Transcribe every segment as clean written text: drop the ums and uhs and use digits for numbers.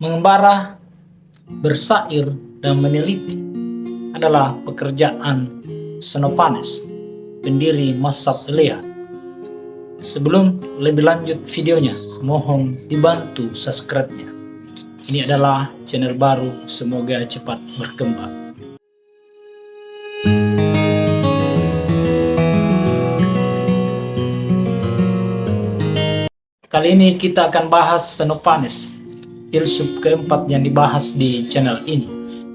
Mengembara, bersair, dan meneliti adalah pekerjaan Xenophanes, pendiri mazhab Elea. Sebelum lebih lanjut videonya, mohon dibantu subscribe-nya. Ini adalah channel baru, semoga cepat berkembang. Kali ini kita akan bahas Xenophanes, filsuf keempat yang dibahas di channel ini.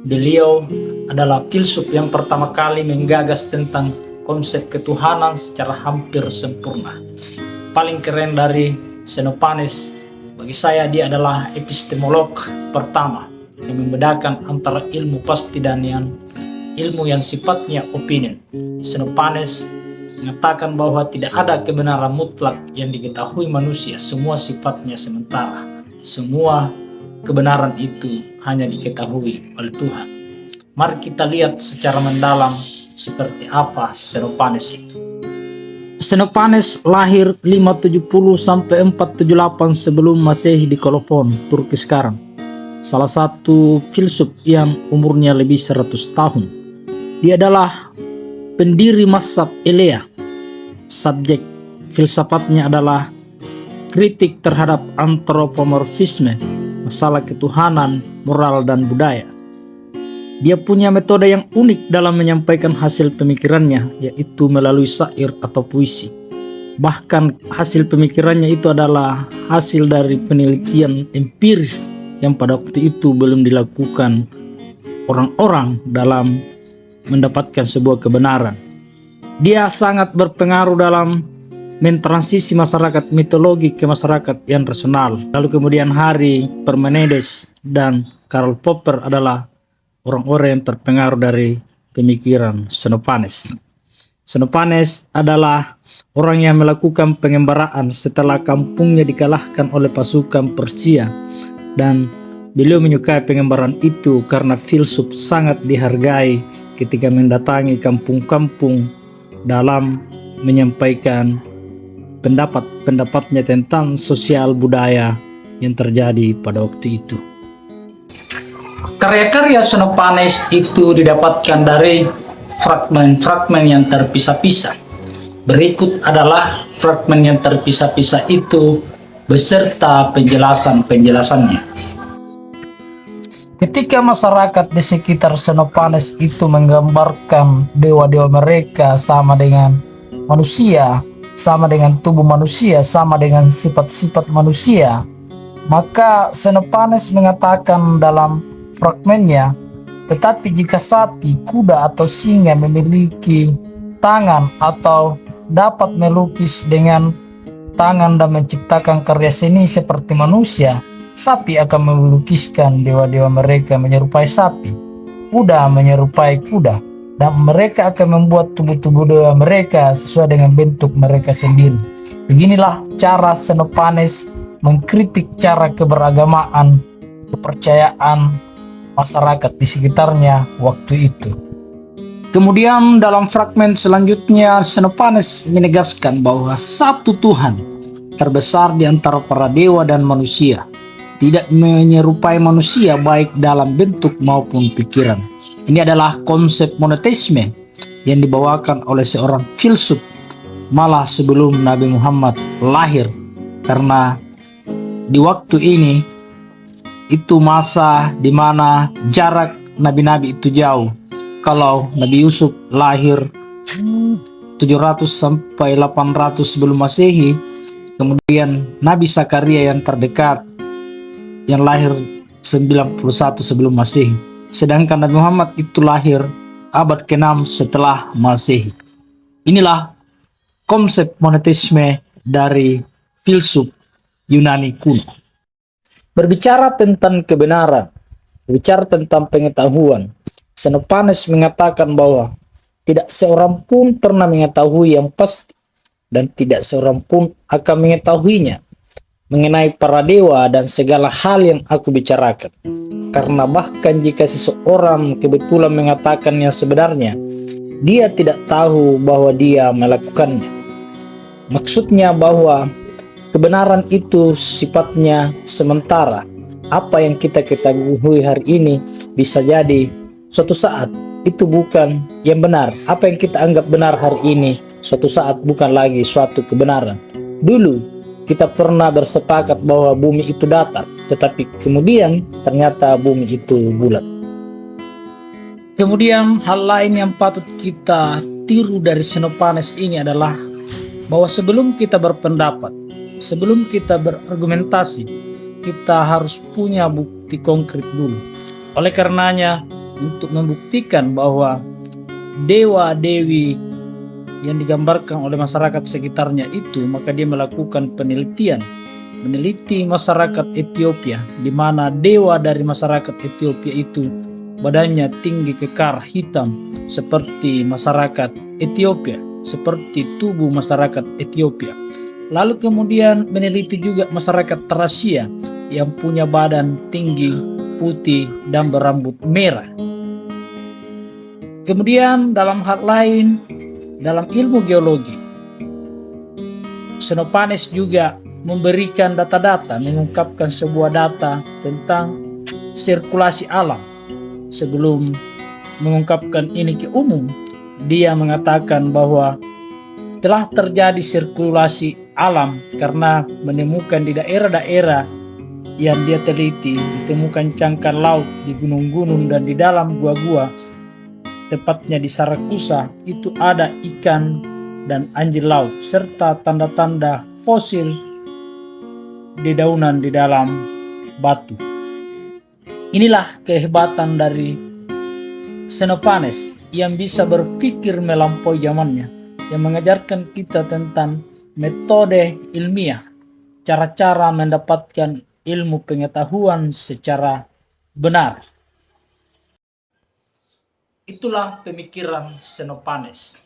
Beliau adalah filsuf yang pertama kali menggagas tentang konsep ketuhanan secara hampir sempurna. Paling keren dari Xenophanes, bagi saya dia adalah epistemolog pertama yang membedakan antara ilmu pasti dan ilmu yang sifatnya opinion. Xenophanes mengatakan bahwa tidak ada kebenaran mutlak yang diketahui manusia, semua sifatnya sementara. Semua kebenaran itu hanya diketahui oleh Tuhan. Mari kita lihat secara mendalam seperti apa Xenophanes itu. Xenophanes lahir 570 sampai 478 sebelum Masehi di Kolofon, Turki sekarang. Salah satu filsuf yang umurnya lebih 100 tahun. Dia adalah pendiri mazhab Elea. Subjek filsafatnya adalah kritik terhadap antropomorfisme, masalah ketuhanan, moral, dan budaya. Dia punya metode yang unik dalam menyampaikan hasil pemikirannya, yaitu melalui syair atau puisi. Bahkan hasil pemikirannya itu adalah hasil dari penelitian empiris yang pada waktu itu belum dilakukan orang-orang dalam mendapatkan sebuah kebenaran. Dia sangat berpengaruh dalam mentransisi masyarakat mitologi ke masyarakat yang rasional. Lalu kemudian Harry Parmenides dan Karl Popper adalah orang-orang yang terpengaruh dari pemikiran Xenophanes. Xenophanes adalah orang yang melakukan pengembaraan setelah kampungnya dikalahkan oleh pasukan Persia, dan beliau menyukai pengembaraan itu karena filsuf sangat dihargai ketika mendatangi kampung-kampung dalam menyampaikan pendapat-pendapatnya tentang sosial budaya yang terjadi pada waktu itu. Karya-karya Xenophanes itu didapatkan dari fragmen-fragmen yang terpisah-pisah. Berikut adalah fragmen yang terpisah-pisah itu beserta penjelasan-penjelasannya. Ketika masyarakat di sekitar Xenophanes itu menggambarkan dewa-dewa mereka sama dengan manusia, sama dengan tubuh manusia, sama dengan sifat-sifat manusia, maka Xenophanes mengatakan dalam fragmennya, tetapi jika sapi, kuda, atau singa memiliki tangan atau dapat melukis dengan tangan dan menciptakan karya seni seperti manusia, sapi akan melukiskan dewa-dewa mereka menyerupai sapi, kuda menyerupai kuda, dan mereka akan membuat tubuh-tubuh dewa mereka sesuai dengan bentuk mereka sendiri. Beginilah cara Xenophanes mengkritik cara keberagamaan, kepercayaan masyarakat di sekitarnya waktu itu. Kemudian dalam fragmen selanjutnya Xenophanes menegaskan bahwa satu Tuhan terbesar di antara para dewa dan manusia, tidak menyerupai manusia baik dalam bentuk maupun pikiran. Ini adalah konsep monoteisme yang dibawakan oleh seorang filsuf malah sebelum Nabi Muhammad lahir, karena di waktu ini itu masa di mana jarak nabi-nabi itu jauh. Kalau Nabi Yusuf lahir 700 sampai 800 sebelum Masehi, kemudian Nabi Zakaria yang terdekat yang lahir 91 sebelum Masehi. Sedangkan Nabi Muhammad itu lahir abad ke-6 setelah Masehi. Inilah konsep monoteisme dari filsuf Yunani kuno. Berbicara tentang kebenaran, berbicara tentang pengetahuan, Xenophanes mengatakan bahwa tidak seorang pun pernah mengetahui yang pasti dan tidak seorang pun akan mengetahuinya mengenai para dewa dan segala hal yang aku bicarakan. Karena bahkan jika seseorang kebetulan mengatakan yang sebenarnya, dia tidak tahu bahwa dia melakukannya. Maksudnya bahwa kebenaran itu sifatnya sementara, apa yang kita ketahui hari ini bisa jadi suatu saat itu bukan yang benar. Apa yang kita anggap benar hari ini suatu saat bukan lagi suatu kebenaran. Dulu kita pernah bersepakat bahwa bumi itu datar, tetapi kemudian ternyata bumi itu bulat. Kemudian hal lain yang patut kita tiru dari Xenophanes ini adalah bahwa sebelum kita berpendapat, sebelum kita berargumentasi, kita harus punya bukti konkret dulu. Oleh karenanya, untuk membuktikan bahwa dewa-dewi yang digambarkan oleh masyarakat sekitarnya itu, maka dia melakukan penelitian, meneliti masyarakat Ethiopia, di mana dewa dari masyarakat Ethiopia itu badannya tinggi, kekar, hitam seperti masyarakat Ethiopia, seperti tubuh masyarakat Ethiopia. Lalu kemudian meneliti juga masyarakat Tracia yang punya badan tinggi, putih, dan berambut merah. Kemudian dalam hal lain, dalam ilmu geologi, Xenophanes juga memberikan data-data, mengungkapkan sebuah data tentang sirkulasi alam. Sebelum mengungkapkan ini ke umum, dia mengatakan bahwa telah terjadi sirkulasi alam karena menemukan di daerah-daerah yang dia teliti, ditemukan cangkang laut di gunung-gunung dan di dalam gua-gua, tepatnya di Sarakusa, itu ada ikan dan anjing laut serta tanda-tanda fosil dedaunan di dalam batu. Inilah kehebatan dari Xenophanes yang bisa berpikir melampaui zamannya, yang mengajarkan kita tentang metode ilmiah, cara-cara mendapatkan ilmu pengetahuan secara benar. Itulah pemikiran Xenophanes.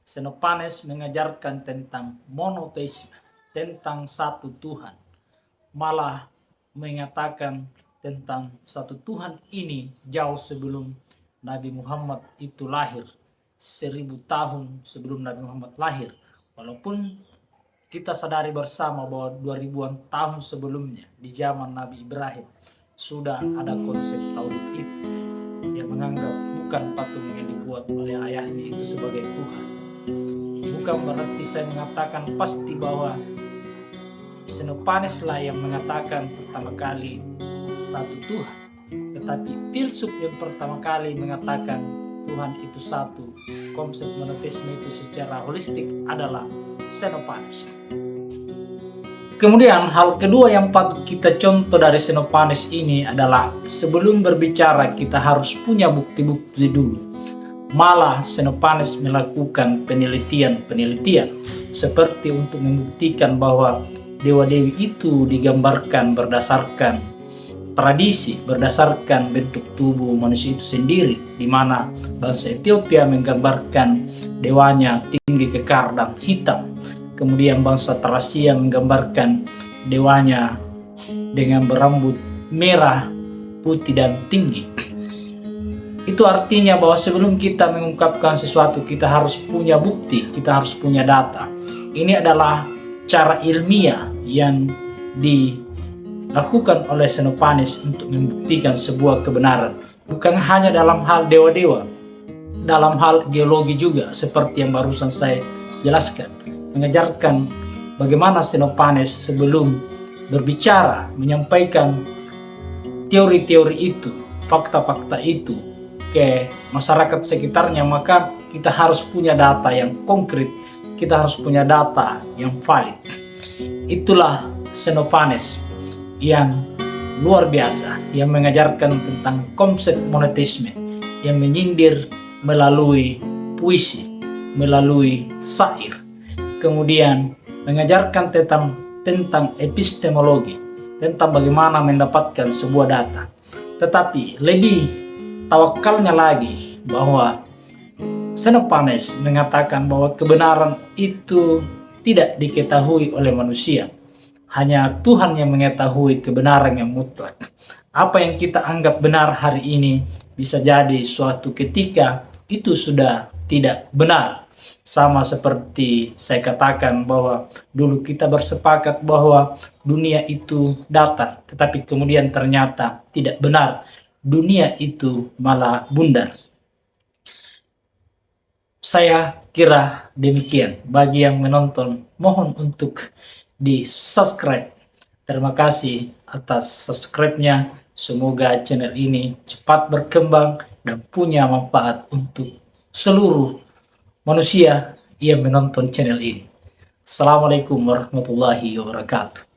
Xenophanes mengajarkan tentang monoteisme, tentang satu Tuhan. Malah mengatakan tentang satu Tuhan ini jauh sebelum Nabi Muhammad itu lahir, 1000 tahun sebelum Nabi Muhammad lahir. Walaupun kita sadari bersama bahwa 2000-an tahun sebelumnya, di zaman Nabi Ibrahim, sudah ada konsep tauhid itu yang menganggap bukan patung yang dibuat oleh ayahnya itu sebagai Tuhan. Bukan berarti saya mengatakan pasti bahwa Xenophanes lah yang mengatakan pertama kali satu Tuhan, tetapi filsuf yang pertama kali mengatakan Tuhan itu satu, konsep monoteisme itu secara holistik adalah Xenophanes. Kemudian hal kedua yang patut kita contoh dari Xenophanes ini adalah sebelum berbicara kita harus punya bukti-bukti dulu. Malah Xenophanes melakukan penelitian seperti untuk membuktikan bahwa dewa-dewi itu digambarkan berdasarkan tradisi, berdasarkan bentuk tubuh manusia itu sendiri, di mana bangsa Ethiopia menggambarkan dewanya tinggi, kekar, dan hitam. Kemudian bangsa Tracia menggambarkan dewanya dengan berambut merah, putih, dan tinggi. Itu artinya bahwa sebelum kita mengungkapkan sesuatu, kita harus punya bukti, kita harus punya data. Ini adalah cara ilmiah yang dilakukan oleh Xenophanes untuk membuktikan sebuah kebenaran. Bukan hanya dalam hal dewa-dewa, dalam hal geologi juga, seperti yang barusan saya jelaskan. Mengajarkan bagaimana Xenophanes sebelum berbicara, menyampaikan teori-teori itu, fakta-fakta itu ke masyarakat sekitarnya, maka kita harus punya data yang konkret, kita harus punya data yang valid. Itulah Xenophanes yang luar biasa, yang mengajarkan tentang konsep monoteisme, yang menyindir melalui puisi, melalui syair, kemudian mengajarkan tentang epistemologi, tentang bagaimana mendapatkan sebuah data. Tetapi lebih tawakalnya lagi bahwa Xenophanes mengatakan bahwa kebenaran itu tidak diketahui oleh manusia. Hanya Tuhan yang mengetahui kebenaran yang mutlak. Apa yang kita anggap benar hari ini bisa jadi suatu ketika itu sudah tidak benar. Sama seperti saya katakan bahwa dulu kita bersepakat bahwa dunia itu datar, tetapi kemudian ternyata tidak benar. Dunia itu malah bundar. Saya kira demikian. Bagi yang menonton, mohon untuk di-subscribe. Terima kasih atas subscribe-nya. Semoga channel ini cepat berkembang dan punya manfaat untuk seluruh manusia yang menonton channel ini. Assalamualaikum warahmatullahi wabarakatuh.